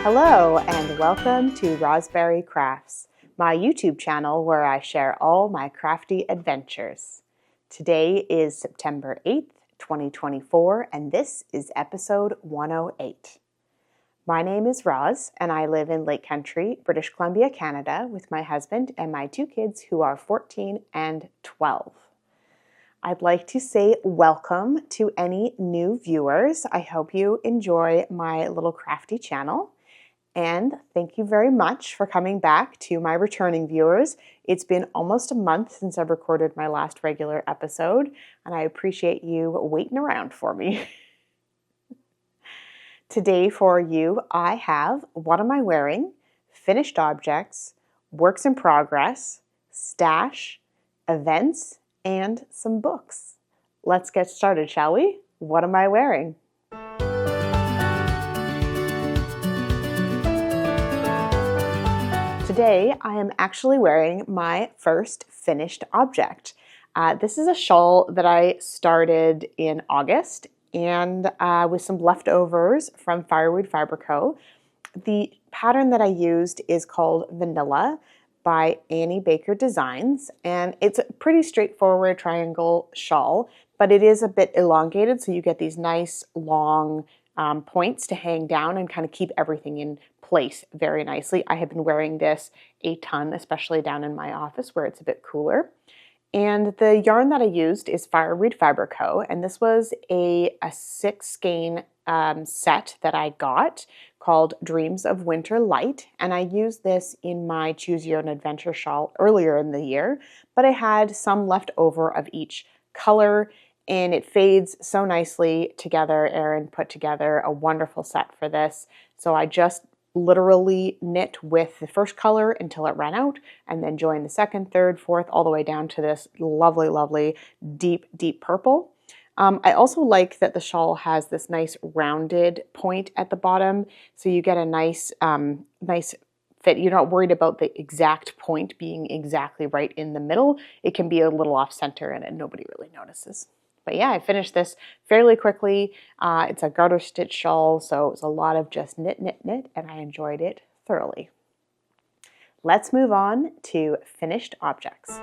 Hello and welcome to Rosberry Crafts, my YouTube channel where I share all my crafty adventures. Today is September 8th, 2024, and this is episode 108. My name is Roz, and I live in Lake Country, British Columbia, Canada, with my husband and my two kids who are 14 and 12. I'd like to say welcome to any new viewers. I hope you enjoy my little crafty channel. And thank you very much for coming back to my returning viewers. It's been almost a month since I've recorded my last regular episode, and I appreciate you waiting around for me. Today for you, I have what am I wearing, finished objects, works in progress, stash, events, and some books. Let's get started, shall we? What am I wearing? Today, I am actually wearing my first finished object. This is a shawl that I started in August and with some leftovers from Firewood Fiber Co. The pattern that I used is called Vanilla by Annie Baker Designs, and it's a pretty straightforward triangle shawl, but it is a bit elongated, so you get these nice long points to hang down and kind of keep everything in place very nicely. I have been wearing this a ton, especially down in my office where it's a bit cooler. And the yarn that I used is Firewood Fiber Co. And this was a 6-skein set that I got called Dreams of Winter Light. And I used this in my Choose Your Own Adventure shawl earlier in the year, but I had some left over of each color, and it fades so nicely together. Erin put together a wonderful set for this. So I just literally knit with the first color until it ran out, and then joined the second, third, fourth, all the way down to this lovely, lovely deep, deep purple. I also like that the shawl has this nice rounded point at the bottom, so you get a nice, nice fit. You're not worried about the exact point being exactly right in the middle. It can be a little off center and nobody really notices. But yeah, I finished this fairly quickly. It's a garter stitch shawl, so it's a lot of just knit, knit, knit, and I enjoyed it thoroughly. Let's move on to finished objects.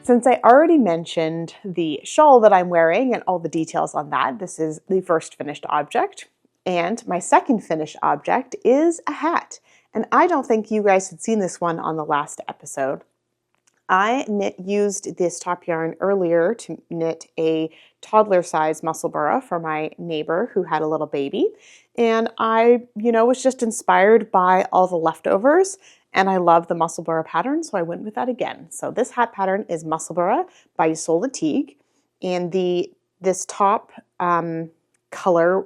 Since I already mentioned the shawl that I'm wearing and all the details on that, this is the first finished object. And my second finished object is a hat. And I don't think you guys had seen this one on the last episode. I used this top yarn earlier to knit a toddler size musselburgh for my neighbor who had a little baby. And I, was just inspired by all the leftovers, and I love the musselburgh pattern, so I went with that again. So this hat pattern is Musselburgh by Isolde Teague, and this top color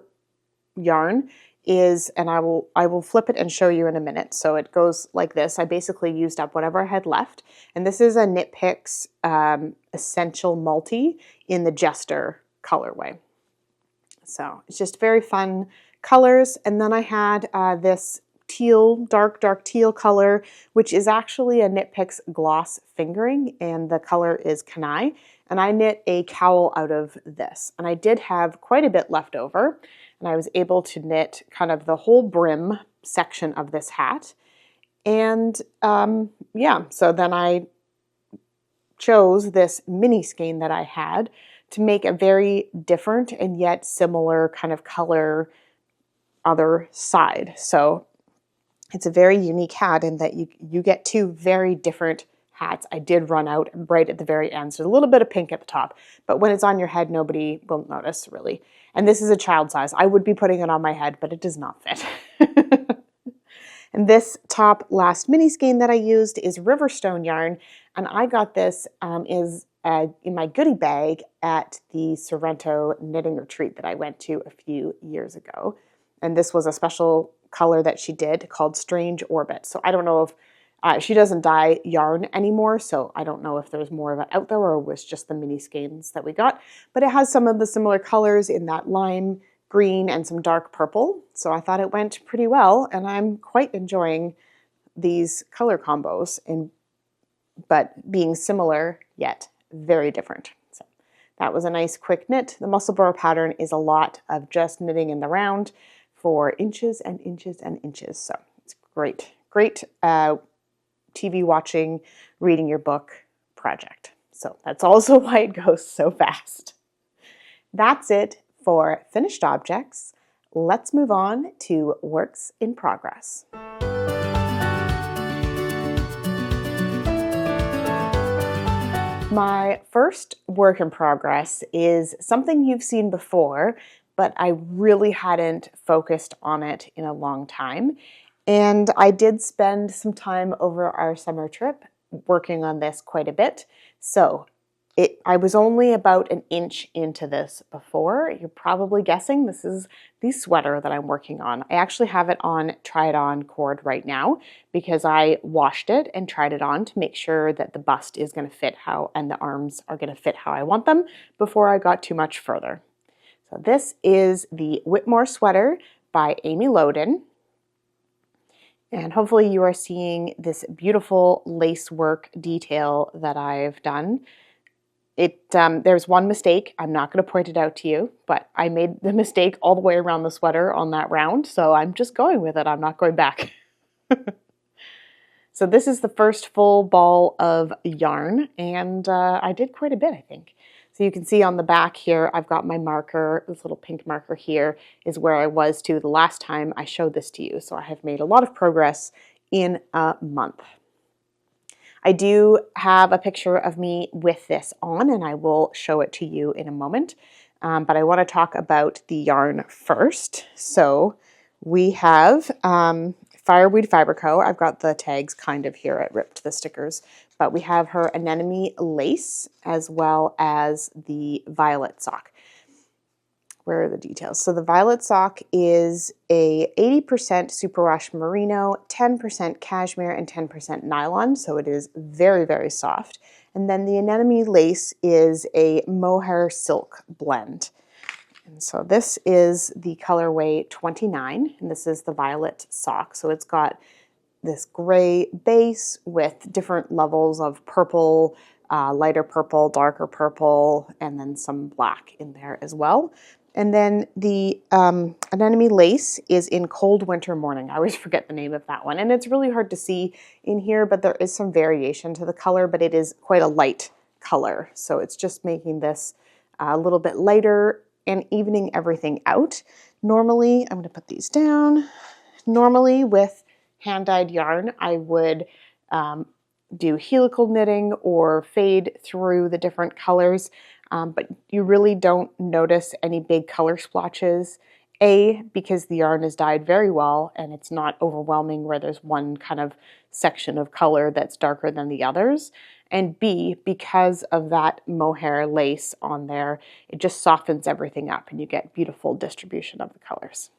yarn is, and I will flip it and show you in a minute. So it goes like this. I basically used up whatever I had left, and this is a Knit Picks Essential Multi in the Jester colorway. So it's just very fun colors. And then I had this teal, dark teal color, which is actually a Knit Picks gloss fingering, and the color is Kanai. And I knit a cowl out of this, and I did have quite a bit left over, and I was able to knit kind of the whole brim section of this hat. And yeah, so then I chose this mini skein that I had to make a very different and yet similar kind of color other side. So it's a very unique hat in that you get two very different hats. I did run out right at the very end, so a little bit of pink at the top, but when it's on your head, nobody will notice really. And this is a child size. I would be putting it on my head, but it does not fit. And this top last mini skein that I used is Riverstone yarn, and I got this in my goodie bag at the Sorrento knitting retreat that I went to a few years ago. And this was a special color that she did called Strange Orbit. So I don't know if she doesn't dye yarn anymore, so I don't know if there's more of it out there or it was just the mini skeins that we got. But it has some of the similar colors in that lime green and some dark purple. So I thought it went pretty well, and I'm quite enjoying these color combos, but being similar yet very different. So That was a nice quick knit. The muscle burr pattern is a lot of just knitting in the round for inches and inches and inches. So it's great, great TV watching, reading your book project. So that's also why it goes so fast. That's it for finished objects. Let's move on to works in progress. My first work in progress is something you've seen before, but I really hadn't focused on it in a long time. And I did spend some time over our summer trip working on this quite a bit. So I was only about an inch into this before. You're probably guessing this is the sweater that I'm working on. I actually have it on try it on cord right now because I washed it and tried it on to make sure that the bust is going to fit and the arms are going to fit how I want them before I got too much further. So this is the Whitmore sweater by Amy Loden. And hopefully you are seeing this beautiful lace work detail that I've done. There's one mistake. I'm not going to point it out to you, but I made the mistake all the way around the sweater on that round, so I'm just going with it. I'm not going back. So this is the first full ball of yarn, and I did quite a bit, I think. So you can see on the back here, I've got my marker. This little pink marker here is where I was to the last time I showed this to you. So I have made a lot of progress in a month. I do have a picture of me with this on, and I will show it to you in a moment. But I want to talk about the yarn first. So we have Fireweed Fiber Co. I've got the tags kind of here. I ripped the stickers. But we have her anemone lace as well as the violet sock. Where are the details? So the violet sock is a 80% superwash merino, 10% cashmere, and 10% nylon. So it is very, very soft. And then the anemone lace is a mohair silk blend. And so this is the colorway 29, and this is the violet sock. So it's got this gray base with different levels of purple, lighter purple, darker purple, and then some black in there as well. And then the anemone lace is in Cold Winter Morning. I always forget the name of that one. And it's really hard to see in here, but there is some variation to the color, but it is quite a light color. So it's just making this a little bit lighter and evening everything out. Normally, I'm going to put these down. Normally with hand-dyed yarn, I would do helical knitting or fade through the different colors. But you really don't notice any big color splotches. A, because the yarn is dyed very well and it's not overwhelming where there's one kind of section of color that's darker than the others. And B, because of that mohair lace on there, it just softens everything up and you get beautiful distribution of the colors.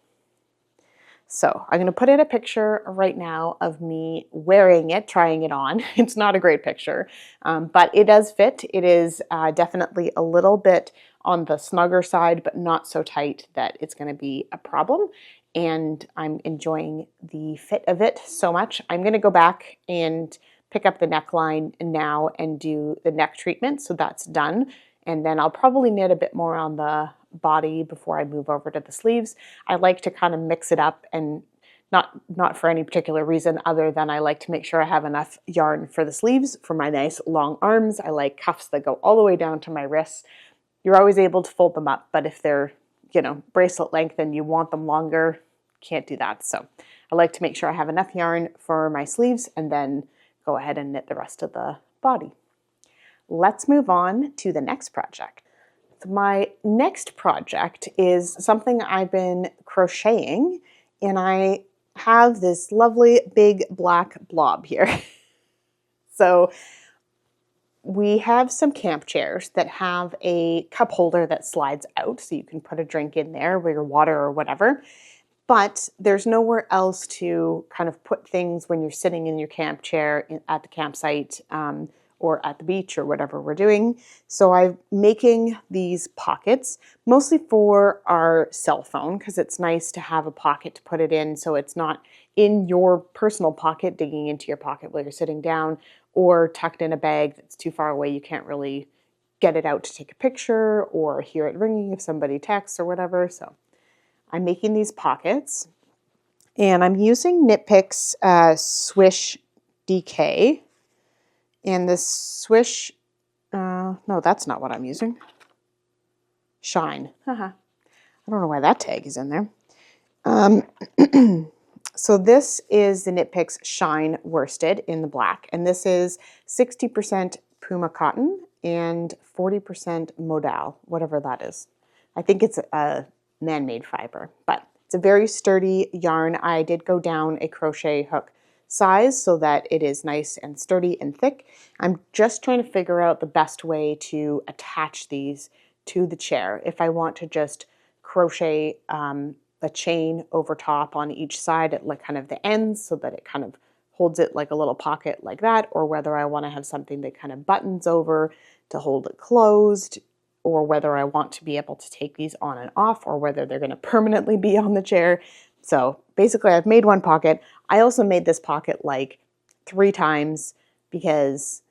So I'm going to put in a picture right now of me wearing it, trying it on. It's not a great picture, but it does fit. It is definitely a little bit on the snugger side, but not so tight that it's going to be a problem. And I'm enjoying the fit of it so much. I'm going to go back and pick up the neckline now and do the neck treatment. So that's done. And then I'll probably knit a bit more on the body before I move over to the sleeves. I like to kind of mix it up, and not for any particular reason other than I like to make sure I have enough yarn for the sleeves for my nice long arms. I like cuffs that go all the way down to my wrists. You're always able to fold them up, but if they're, bracelet length and you want them longer, can't do that. So I like to make sure I have enough yarn for my sleeves and then go ahead and knit the rest of the body. Let's move on to the next project. My next project is something I've been crocheting, and I have this lovely big black blob here. So we have some camp chairs that have a cup holder that slides out, so you can put a drink in there with your water or whatever. But there's nowhere else to kind of put things when you're sitting in your camp chair at the campsite or at the beach or whatever we're doing. So I'm making these pockets mostly for our cell phone because it's nice to have a pocket to put it in so it's not in your personal pocket digging into your pocket while you're sitting down or tucked in a bag that's too far away you can't really get it out to take a picture or hear it ringing if somebody texts or whatever. So I'm making these pockets, and I'm using Knit Picks Swish DK. And this Swish, no, that's not what I'm using. Shine. I don't know why that tag is in there. So this is the Knit Picks Shine Worsted in the black, and this is 60% Puma cotton and 40% modal, whatever that is. I think it's a man-made fiber, but it's a very sturdy yarn. I did go down a crochet hook size so that it is nice and sturdy and thick. I'm just trying to figure out the best way to attach these to the chair. If I want to just crochet a chain over top on each side at like kind of the ends so that it kind of holds it like a little pocket like that, or whether I want to have something that kind of buttons over to hold it closed, or whether I want to be able to take these on and off, or whether they're going to permanently be on the chair. So basically I've made one pocket. I also made this pocket like 3 times because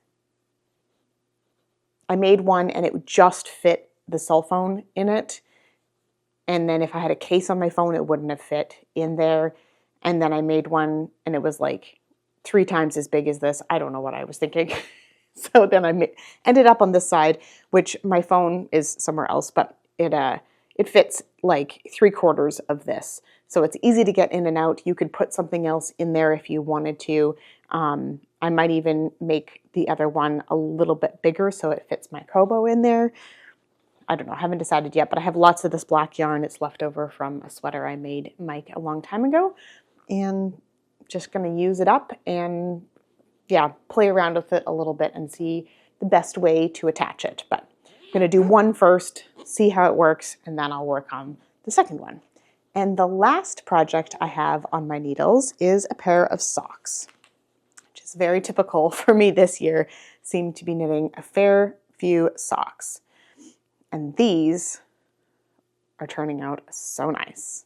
I made one and it would just fit the cell phone in it. And then if I had a case on my phone, it wouldn't have fit in there. And then I made one and it was like 3 times as big as this. I don't know what I was thinking. So then I ended up on this side, which my phone is somewhere else, but it fits like 3/4 of this. So it's easy to get in and out. You could put something else in there if you wanted to. I might even make the other one a little bit bigger so it fits my Kobo in there. I don't know, I haven't decided yet, but I have lots of this black yarn. It's left over from a sweater I made Mike a long time ago, and just going to use it up and yeah, play around with it a little bit and see the best way to attach it. But I'm going to do one first, see how it works, and then I'll work on the second one. And the last project I have on my needles is a pair of socks, which is very typical for me this year. Seem to be knitting a fair few socks. And these are turning out so nice.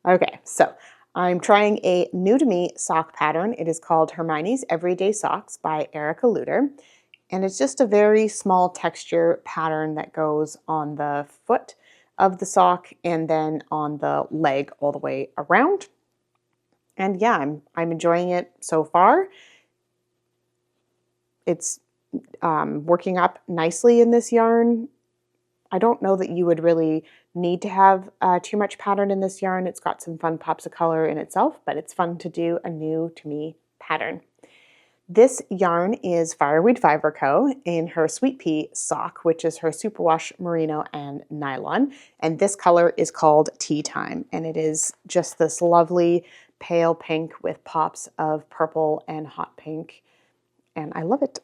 Okay, so I'm trying a new to me sock pattern. It is called Hermione's Everyday Socks by Erica Luter. And it's just a very small texture pattern that goes on the foot of the sock and then on the leg all the way around. And yeah, I'm enjoying it so far. It's working up nicely in this yarn. I don't know that you would really need to have too much pattern in this yarn. It's got some fun pops of color in itself, but it's fun to do a new to me pattern. This yarn is Fireweed Fiber Co. in her Sweet Pea sock, which is her superwash merino and nylon. And this color is called Tea Time. And it is just this lovely pale pink with pops of purple and hot pink. And I love it.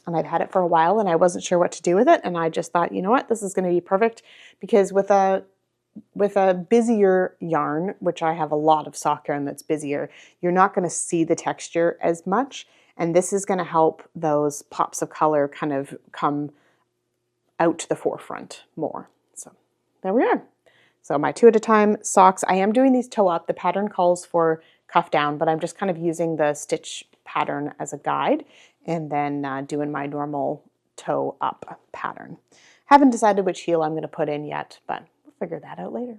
And I've had it for a while and I wasn't sure what to do with it. And I just thought, you know what, this is going to be perfect because with a busier yarn, which I have a lot of sock yarn that's busier, you're not going to see the texture as much. And this is going to help those pops of color kind of come out to the forefront more. So there we are. So my 2 at a time socks, I am doing these toe up. The pattern calls for cuff down, but I'm just kind of using the stitch pattern as a guide and then doing my normal toe up pattern. Haven't decided which heel I'm going to put in yet, but we'll figure that out later.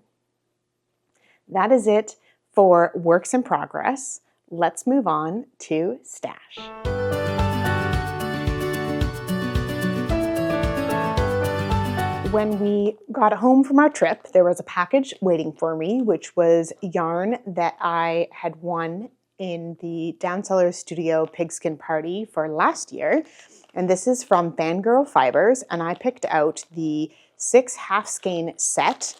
That is it for works in progress. Let's move on to stash. When we got home from our trip, there was a package waiting for me, which was yarn that I had won in the Downseller Studio Pigskin Party for last year. And this is from Fangirl Fibers, and I picked out the 6 half skein set.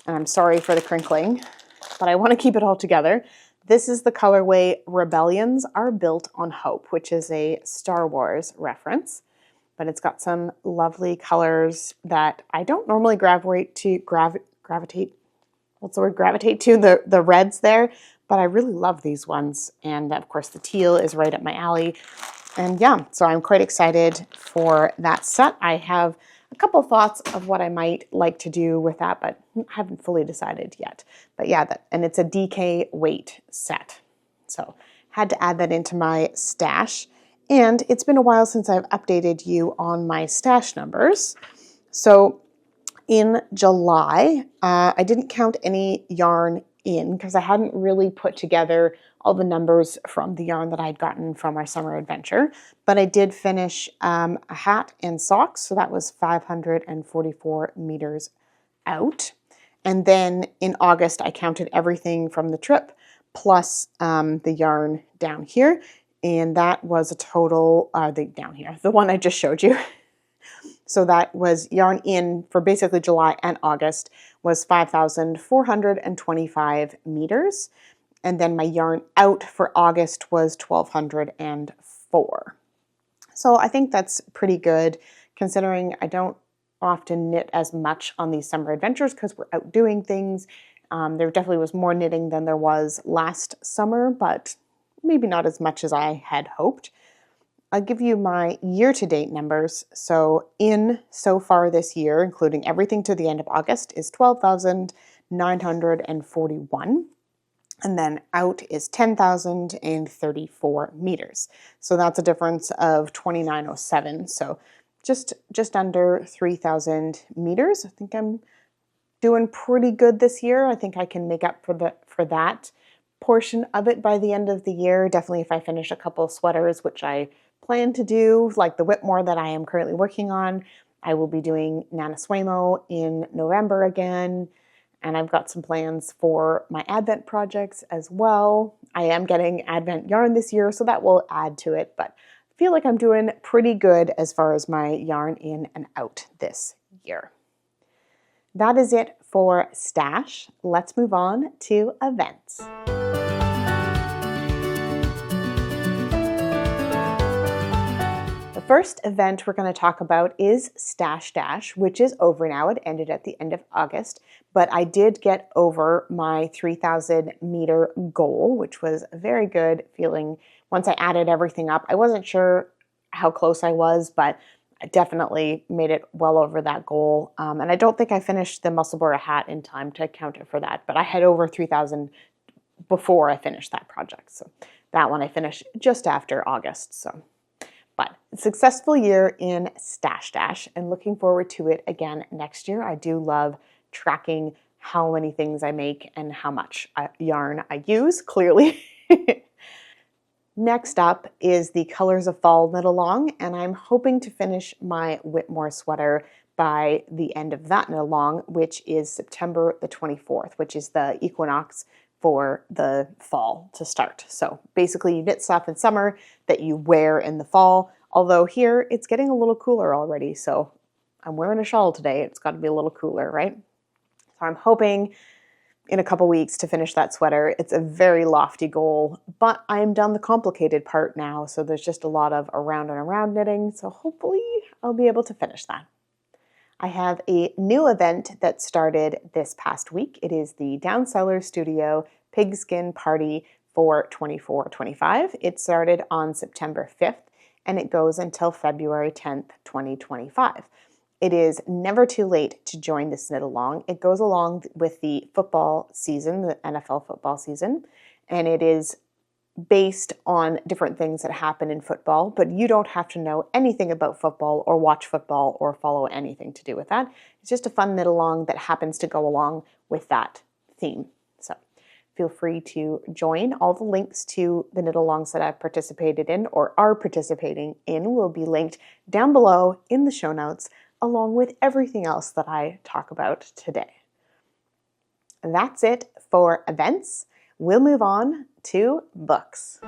And I'm sorry for the crinkling, but I want to keep it all together. This is the colorway Rebellions Are Built on Hope, which is a Star Wars reference. But it's got some lovely colors that I don't normally gravitate to, the reds there, but I really love these ones. And of course the teal is right up my alley. And yeah, so I'm quite excited for that set. I have a couple thoughts of what I might like to do with that, but I haven't fully decided yet. But yeah, and it's a DK weight set. So had to add that into my stash. And it's been a while since I've updated you on my stash numbers. So in July, I didn't count any yarn in because I hadn't really put together all the numbers from the yarn that I'd gotten from our summer adventure, but I did finish a hat and socks, so that was 544 meters out. And then in August, I counted everything from the trip plus the yarn down here, and that was a total, down here, the one I just showed you. So that was yarn in for basically July and August was 5,425 meters. And then my yarn out for August was 1,204. So I think that's pretty good considering I don't often knit as much on these summer adventures because we're out doing things. There definitely was more knitting than there was last summer, but maybe not as much as I had hoped. I'll give you my year-to-date numbers. So far this year, including everything to the end of August, is 12,941. And then out is 10,034 meters. So that's a difference of 2,907. So just under 3,000 meters. I think I'm doing pretty good this year. I think I can make up for that portion of it by the end of the year. Definitely if I finish a couple sweaters, which I plan to do, like the Whitmore that I am currently working on. I will be doing Nanasuemo in November again. And I've got some plans for my Advent projects as well. I am getting Advent yarn this year, so that will add to it, but I feel like I'm doing pretty good as far as my yarn in and out this year. That is it for stash. Let's move on to events. The first event we're going to talk about is Stash Dash, which is over now. It ended at the end of August, but I did get over my 3,000 meter goal, which was a very good feeling once I added everything up. I wasn't sure how close I was, but I definitely made it well over that goal. And I don't think I finished the Musselburgh hat in time to count it for that, but I had over 3,000 before I finished that project. So that one I finished just after August. But a successful year in Stash Dash and looking forward to it again next year. I do love tracking how many things I make and how much yarn I use, clearly. Next up is the Colors of Fall knit along, and I'm hoping to finish my Whitmore sweater by the end of that knit along, which is September the 24th, which is the equinox for the fall to start. So basically you knit stuff in summer that you wear in the fall, although here it's getting a little cooler already, so I'm wearing a shawl today. It's got to be a little cooler, right? So I'm hoping in a couple weeks to finish that sweater. It's a very lofty goal, but I'm done the complicated part now, so there's just a lot of around and around knitting, so hopefully I'll be able to finish that. I have a new event that started this past week. It is the Down Cellar Studio Pigskin Party for 24-25. It started on September 5th and it goes until February 10th, 2025. It is never too late to join this knit along. It goes along with the football season, the NFL football season, and it is based on different things that happen in football, but you don't have to know anything about football or watch football or follow anything to do with that. It's just a fun knit along that happens to go along with that theme. So feel free to join. All the links to the knit alongs that I've participated in or are participating in will be linked down below in the show notes, along with everything else that I talk about today. That's it for events. We'll move on to books.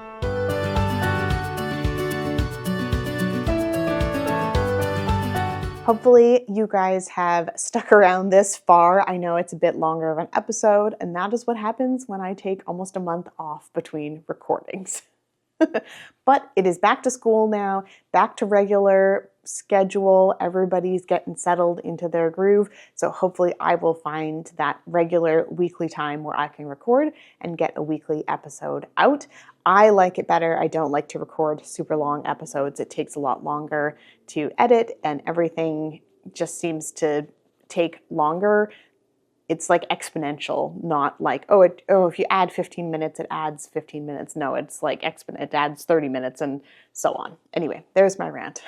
Hopefully you guys have stuck around this far. I know it's a bit longer of an episode, and that is what happens when I take almost a month off between recordings. But it is back to school now, back to regular schedule. Everybody's getting settled into their groove. So hopefully I will find that regular weekly time where I can record and get a weekly episode out. I like it better. I don't like to record super long episodes. It takes a lot longer to edit and everything just seems to take longer it's like exponential, not like, if you add 15 minutes, it adds 15 minutes. No, it's like it adds 30 minutes and so on. Anyway, there's my rant.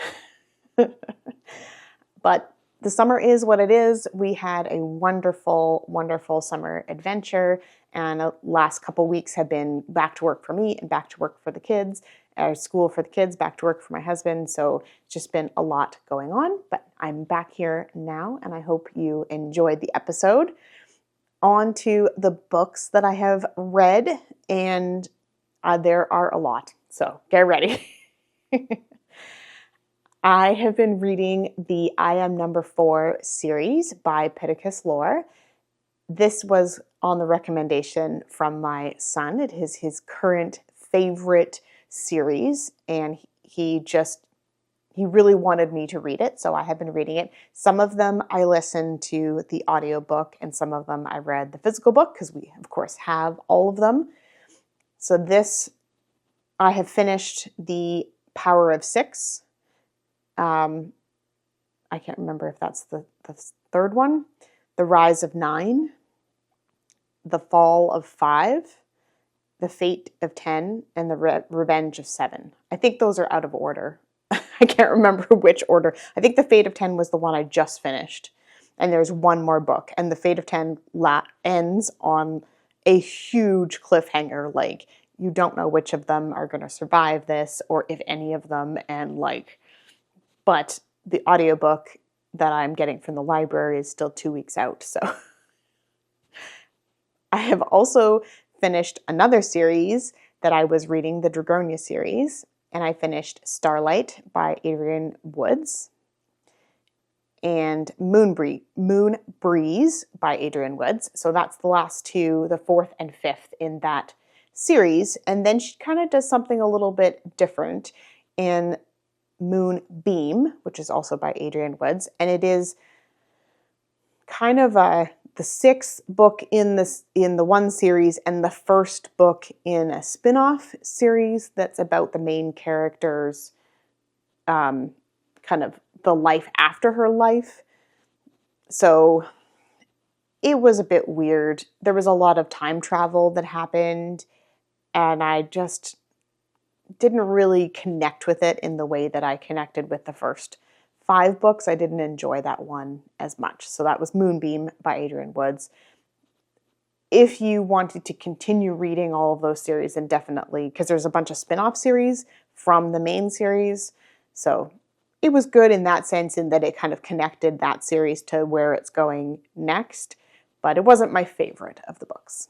But the summer is what it is. We had a wonderful, wonderful summer adventure, and the last couple weeks have been back to work for me and back to work for the kids, or school for the kids, back to work for my husband. So it's just been a lot going on, but I'm back here now, and I hope you enjoyed the episode. On to the books that I have read, and there are a lot, so get ready. I have been reading the I Am Number 4 series by Pittacus Lore. This was on the recommendation from my son. It is his current favorite series, and he really wanted me to read it, so I have been reading it. Some of them I listened to the audiobook, and some of them I read the physical book, because we, of course, have all of them. So this, I have finished The Power of Six. I can't remember if that's the third one. The Rise of 9, The Fall of 5, The Fate of 10, and The Revenge of 7. I think those are out of order. I can't remember which order. I think The Fate of 10 was the one I just finished. And there's one more book. And The Fate of 10 ends on a huge cliffhanger. Like, you don't know which of them are going to survive this, or if any of them. And but the audiobook that I'm getting from the library is still 2 weeks out. So I have also finished another series that I was reading, the Dragonia series, and I finished Starlight by Adrienne Woods and Moonbreeze by Adrienne Woods. So that's the last two, the fourth and fifth in that series. And then she kind of does something a little bit different in Moonbeam, which is also by Adrienne Woods, and it is kind of the sixth book in the one series and the first book in a spin-off series that's about the main character's kind of the life after her life. So it was a bit weird. There was a lot of time travel that happened, and I just didn't really connect with it in the way that I connected with the first 5 books. I didn't enjoy that one as much. So that was Moonbeam by Adrienne Woods. If you wanted to continue reading all of those series, then definitely, because there's a bunch of spin-off series from the main series. So it was good in that sense, in that it kind of connected that series to where it's going next, but it wasn't my favorite of the books.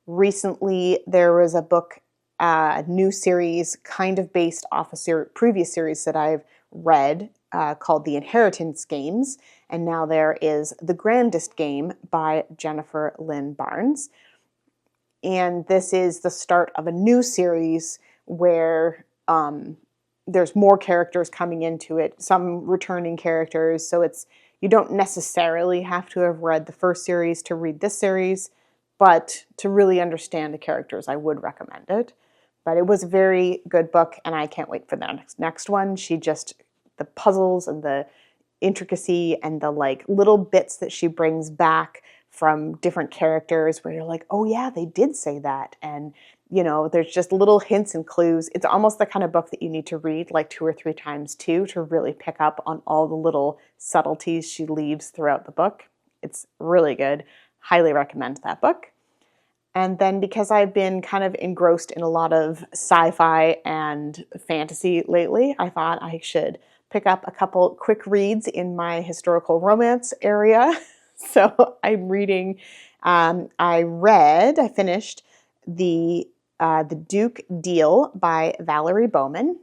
Recently, there was a book, a new series kind of based off a previous series that I've read called The Inheritance Games, and now there is The Grandest Game by Jennifer Lynn Barnes. And this is the start of a new series where there's more characters coming into it, some returning characters, so you don't necessarily have to have read the first series to read this series, but to really understand the characters, I would recommend it. But it was a very good book, and I can't wait for the next one. The puzzles and the intricacy and the little bits that she brings back from different characters where you're like, oh yeah, they did say that. And, there's just little hints and clues. It's almost the kind of book that you need to read 2 or 3 times too, to really pick up on all the little subtleties she leaves throughout the book. It's really good. Highly recommend that book. And then because I've been kind of engrossed in a lot of sci-fi and fantasy lately, I thought I should pick up a couple quick reads in my historical romance area. So I'm reading, I finished the Duke Deal by Valerie Bowman.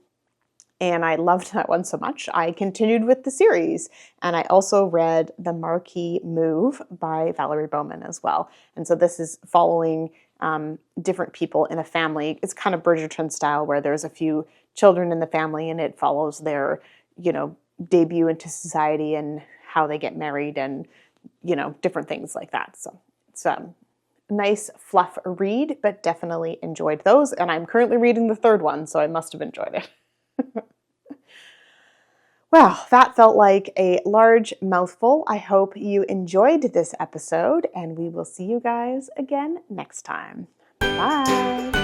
And I loved that one so much, I continued with the series. And I also read The Marquis Move by Valerie Bowman as well. And so this is following different people in a family. It's kind of Bridgerton style, where there's a few children in the family, and it follows their, debut into society and how they get married and, different things like that. So it's a nice fluff read, but definitely enjoyed those. And I'm currently reading the third one, so I must have enjoyed it. Well, that felt like a large mouthful. I hope you enjoyed this episode, and we will see you guys again next time. Bye!